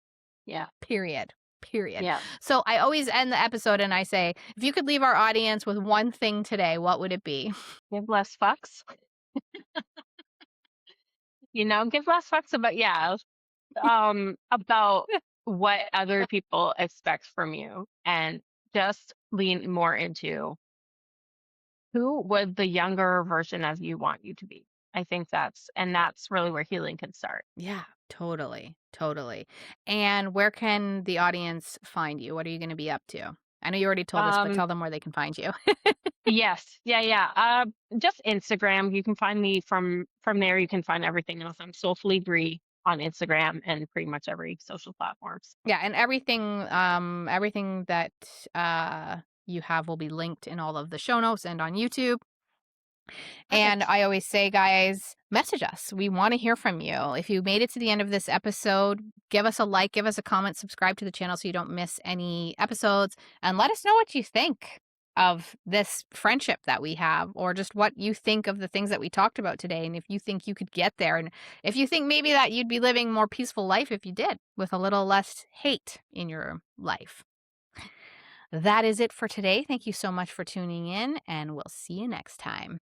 Yeah. Period. Period. Yeah. So I always end the episode and I say, if you could leave our audience with one thing today, what would it be? Give less fucks. Give less fucks about, yeah, about what other people expect from you, and just lean more into who would the younger version of you want you to be. I think that's really where healing can start. Yeah, totally. Totally. And where can the audience find you? What are you going to be up to? I know you already told us, but Um, tell them where they can find you. yes, yeah, yeah. Just Instagram. You can find me from there. You can find everything else. I'm Soulfully Bre on Instagram and pretty much every social platforms. Yeah, and everything that you have will be linked in all of the show notes and on YouTube. And Perfect. I always say, guys, message us. We want to hear from you. If you made it to the end of this episode, give us a like, give us a comment, subscribe to the channel so you don't miss any episodes, and let us know what you think of this friendship that we have, or just what you think of the things that we talked about today. And if you think you could get there, and if you think maybe that you'd be living a more peaceful life if you did, with a little less hate in your life. That is it for today. Thank you so much for tuning in, and we'll see you next time.